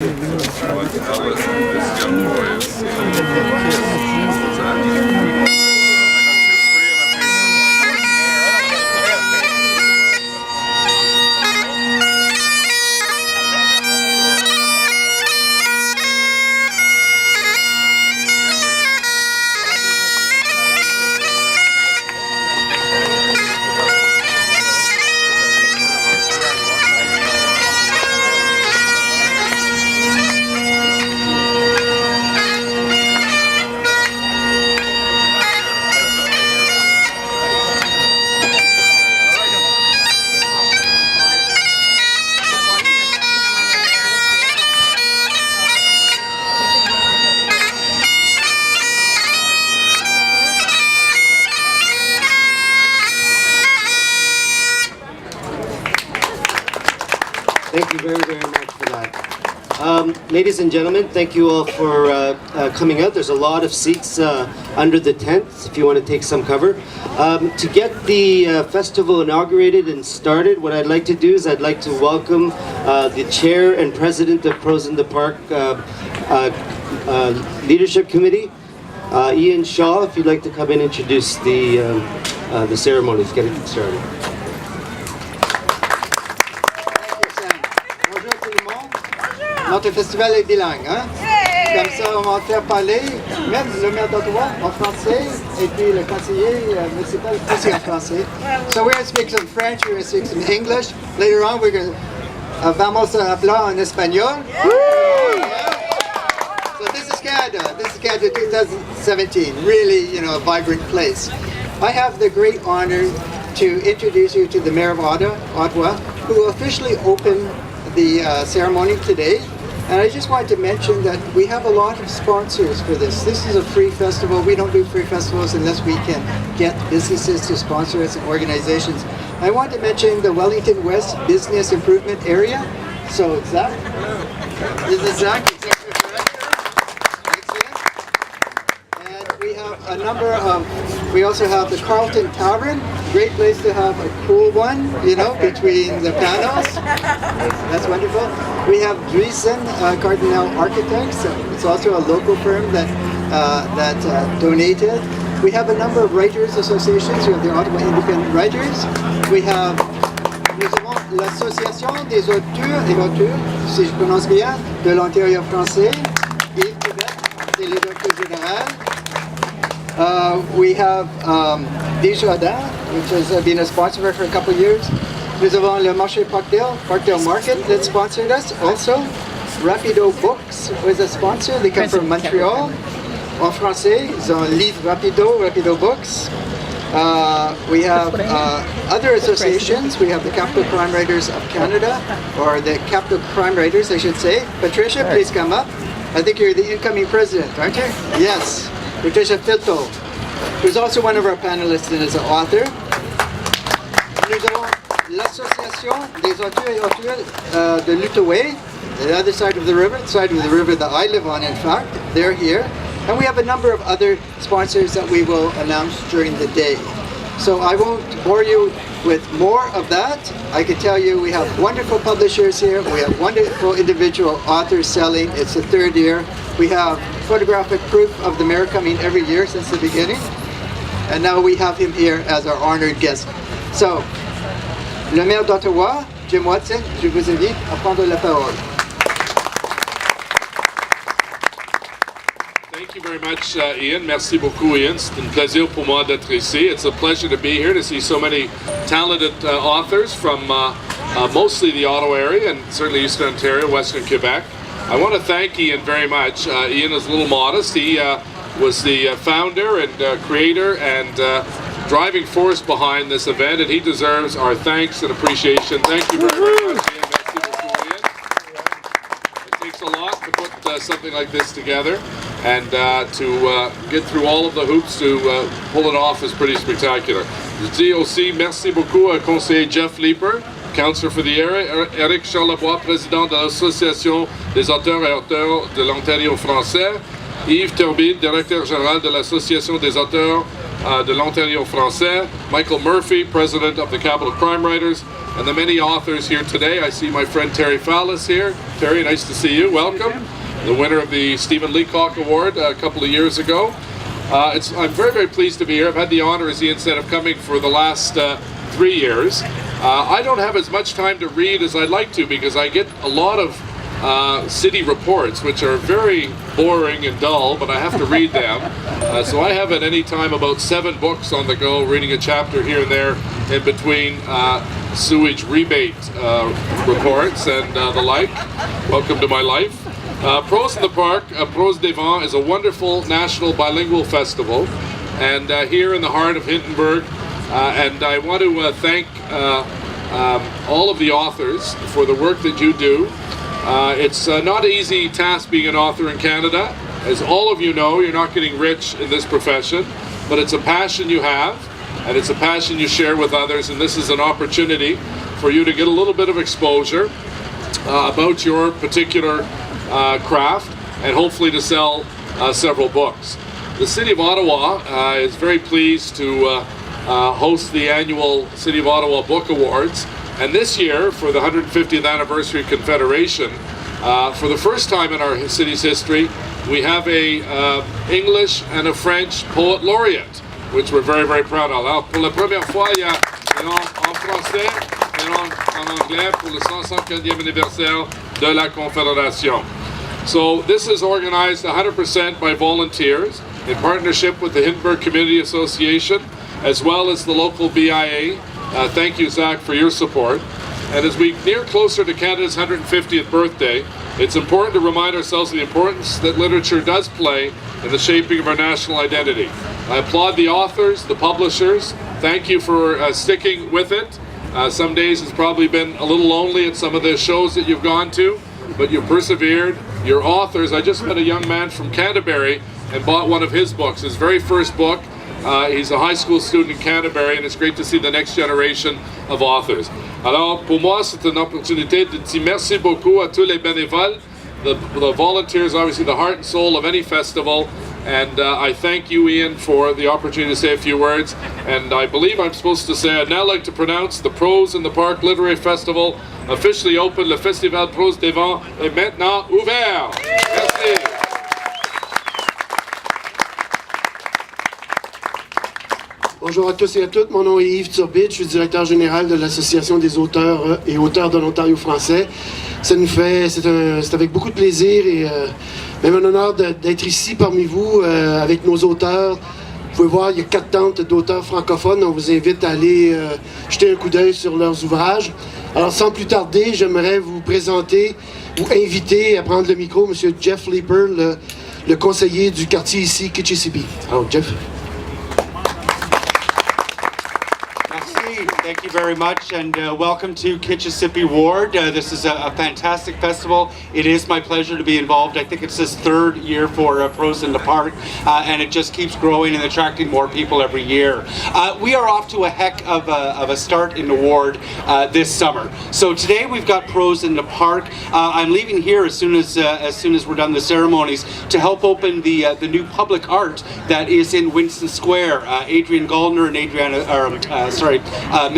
Ellis and this young boy is Thank you very, very much for that. Ladies and gentlemen, thank you all for coming out. There's a lot of seats under the tent if you want to take some cover. To get the festival inaugurated and started, what I'd like to do is I'd like to welcome the Chair and President of Prose in the Park Leadership Committee, Ian Shaw, if you'd like to come and introduce the ceremonies, get it started. Notre festival est bilingue, hein? Comme ça, on va faire parler même le maire d'Ottawa en français et puis le conseiller municipal aussi en français. So we're going to speak some French, we're going to speak some English. Later on, we're going to vamos a hablar en español. So this is Canada. This is Canada 2017. Really, you know, a vibrant place. I have the great honor to introduce you to the Mayor of Ottawa, who will officially open the ceremony today. And I just wanted to mention that we have a lot of sponsors for this. This is a free festival. We don't do free festivals unless we can get businesses to sponsor us and organizations. I want to mention the Wellington West Business Improvement Area. So Zach, this is Zach, Executive Director. Excellent. And we have a number of, we also have the Carlton Tavern. Great place to have a cool one, you know, between the panels. That's wonderful. We have Dreesen Cardinal Architects. It's also a local firm that donated. We have a number of writers associations. We have the Ottawa Independent Writers. Nous avons l'Association des auteurs et auteurs, si je prononce bien, de l'Ontario français. Yves, c'est le directeur général. We have Desjardins, which has been a sponsor for a couple of years. Nous avons le marché Parkdale Market that sponsored us also. Rapido Books was a sponsor. They come from Montreal. En français, ils ont livre Rapido Books. We have other associations. We have the Capital Crime Writers of Canada, or the Capital Crime Writers, I should say. Patricia, please come up. I think you're the incoming president, aren't you? Yes. Patricia Filteau, who's also one of our panelists and is an author. Nous avons l'Association des auteurs et auteurs de l'Outaouais, the other side of the river that I live on, in fact. They're here. And we have a number of other sponsors that we will announce during the day. So I won't bore you with more of that. I can tell you we have wonderful publishers here. We have wonderful individual authors selling. It's the third year. We have photographic proof of the mayor coming every year since the beginning. And now we have him here as our honored guest. So, le maire d'Ottawa, Jim Watson, je vous invite à prendre la parole. Thank you very much, Ian. Merci beaucoup, Ian. C'est un plaisir pour moi d'être ici. It's a pleasure to be here to see so many talented authors from mostly the Ottawa area and certainly Eastern Ontario, Western Quebec. I want to thank Ian very much. Ian is a little modest. He was the founder and creator and driving force behind this event, and he deserves our thanks and appreciation. Thank you very, very much, Ian. Merci beaucoup, Ian. It takes a lot to put something like this together, and to get through all of the hoops to pull it off is pretty spectacular. Je dis aussi merci beaucoup à conseiller Jeff Leiper, Councillor for the area, Eric Charlebois, président de l'Association des auteurs et auteurs de l'Ontario français, Yves Turbide, directeur général de l'Association des auteurs de l'Ontario Français, Michael Murphy, President of the Capital Crime Writers, and the many authors here today. I see my friend Terry Fallis here. Terry, nice to see you. Welcome. The winner of the Stephen Leacock Award a couple of years ago. I'm very, very pleased to be here. I've had the honor, as Ian said, of coming for the last 3 years. I don't have as much time to read as I'd like to because I get a lot of city reports, which are very boring and dull, but I have to read them. So I have at any time about 7 books on the go, reading a chapter here and there in between sewage rebate reports and the like. Welcome to my life. Prose in the Park, Prose des Vents, is a wonderful national bilingual festival, and here in the heart of Hindenburg. And I want to thank all of the authors for the work that you do. It's not an easy task being an author in Canada. As all of you know, you're not getting rich in this profession, but it's a passion you have, and it's a passion you share with others, and this is an opportunity for you to get a little bit of exposure about your particular craft, and hopefully to sell several books. The City of Ottawa is very pleased to host the annual City of Ottawa Book Awards, and this year, for the 150th anniversary of Confederation, for the first time in our city's history, we have a English and a French poet laureate, which we're very, very proud of. Alors, pour la première fois, il y a en français et en anglais pour le 150e anniversaire de la Confédération. So this is organized 100% by volunteers in partnership with the Hindenburg Community Association, as well as the local BIA. Thank you, Zach, for your support. And as we near closer to Canada's 150th birthday, it's important to remind ourselves of the importance that literature does play in the shaping of our national identity. I applaud the authors, the publishers. Thank you for sticking with it. Some days it's probably been a little lonely at some of the shows that you've gone to, but you persevered. Your authors, I just met a young man from Canterbury and bought one of his books, his very first book. He's a high school student in Canterbury, and it's great to see the next generation of authors. Alors, pour moi, c'est une opportunité de dire merci beaucoup à tous les bénévoles, the volunteers, obviously the heart and soul of any festival, and I thank you, Ian, for the opportunity to say a few words, and I believe I'm supposed to say, I'd now like to pronounce the Prose in the Park Literary Festival officially open. Le Festival Prose des Vents est maintenant ouvert. Merci. Bonjour à tous et à toutes, mon nom est Yves Turbide, je suis directeur général de l'Association des auteurs et auteurs de l'Ontario français. C'est avec beaucoup de plaisir et même un honneur d'être ici parmi vous avec nos auteurs. Vous pouvez voir, il y a 4 tentes d'auteurs francophones, on vous invite à aller jeter un coup d'œil sur leurs ouvrages. Alors sans plus tarder, j'aimerais vous présenter ou inviter à prendre le micro M. Jeff Leiper, le conseiller du quartier ici, Kitchissippi. Alors Jeff. Thank you very much, and welcome to Kitchissippi Ward. This is a fantastic festival. It is my pleasure to be involved. I think it's this 3rd year for Prose in the Park, and it just keeps growing and attracting more people every year. We are off to a heck of a start in the ward this summer. So today we've got Prose in the Park. I'm leaving here as soon as we're done the ceremonies to help open the new public art that is in Winston Square. Adrian Goldner and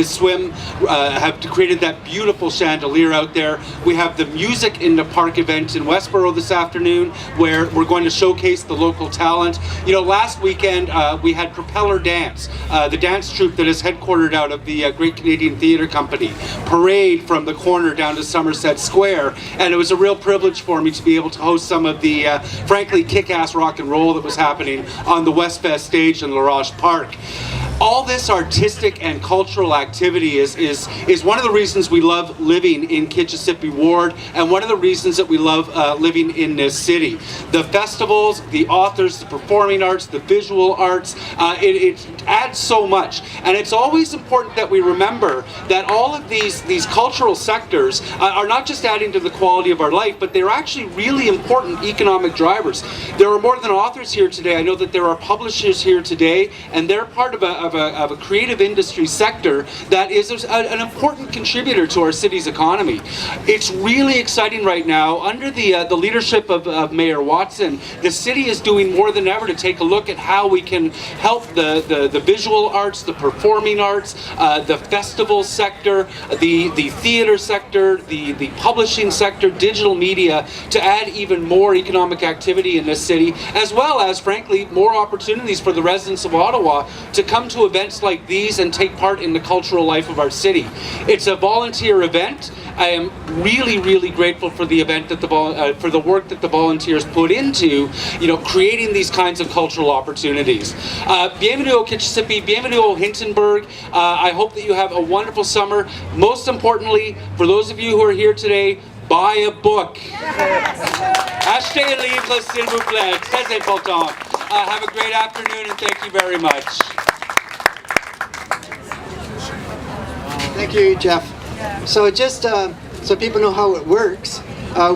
Miss Swim have created that beautiful chandelier out there. We have the Music in the Park event in Westboro this afternoon, where we're going to showcase the local talent. You know, last weekend we had Propeller Dance, the dance troupe that is headquartered out of the Great Canadian Theatre Company, parade from the corner down to Somerset Square, and it was a real privilege for me to be able to host some of the frankly kick-ass rock and roll that was happening on the Westfest stage in La Roche Park. All this artistic and cultural activity is one of the reasons we love living in Kitchissippi Ward, and one of the reasons that we love living in this city. The festivals, the authors, the performing arts, the visual arts, it adds so much. And it's always important that we remember that all of these cultural sectors are not just adding to the quality of our life, but they're actually really important economic drivers. There are more than authors here today. I know that there are publishers here today, and they're part of a creative industry sector that is an important contributor to our city's economy. It's really exciting right now. Under the leadership of Mayor Watson, the city is doing more than ever to take a look at how we can help the visual arts, the performing arts, the festival sector, the theater sector, the publishing sector, digital media, to add even more economic activity in this city, as well as, frankly, more opportunities for the residents of Ottawa to come to events like these and take part in the cultural life of our city. It's a volunteer event. I am really, really grateful for the event that for the work that the volunteers put into, creating these kinds of cultural opportunities. Bienvenue au Kitchissippi, bienvenue au Hintonburg. I hope that you have a wonderful summer. Most importantly, for those of you who are here today, buy a book. Achetez un livre, s'il vous plaît. Très important. Have a great afternoon and thank you very much. Thank you, Jeff. So just so people know how it works,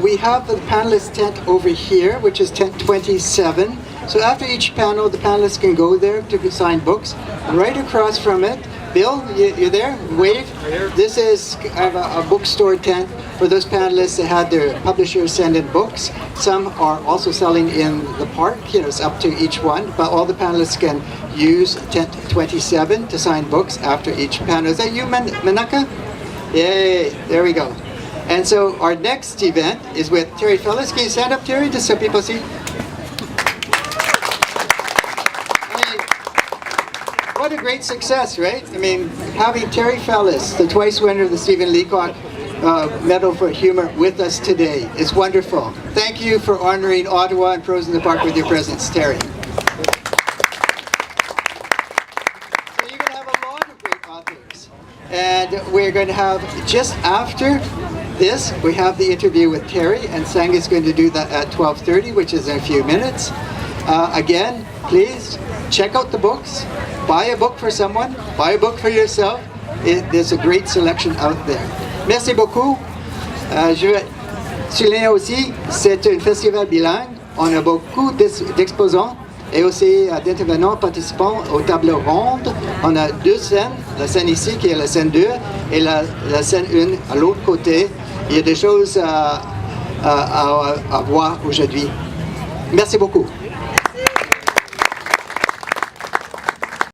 we have the panelist tent over here, which is tent 27. So after each panel, the panelists can go there to sign books. Right across from it, Bill, you there? Wave. This is a bookstore tent for those panelists that had their publishers send in books. Some are also selling in the park. It's up to each one, but all the panelists can use tent 27 to sign books after each panel. Is that you, Manaka? Yay! There we go. And so our next event is with Terry Fellis. Can you stand up, Terry, just so people see? What a great success, right? I mean, having Terry Fellis, the twice winner of the Stephen Leacock Medal for Humor, with us today is wonderful. Thank you for honoring Ottawa and Prose in the Park with your presence, Terry. So you're going to have a lot of great authors. And we're going to have, just after this, we have the interview with Terry, and Sang is going to do that at 12:30, which is in a few minutes. Again, please check out the books. Buy a book for someone. Buy a book for yourself. There's a great selection out there. Merci beaucoup. Je vais souligner aussi, c'est un festival bilingue. On a beaucoup d'exposants et aussi d'intervenants participants aux tables rondes. On a deux scènes. La scène ici qui est la scène 2 et la scène 1 à l'autre côté. Il y a des choses à voir aujourd'hui. Merci beaucoup.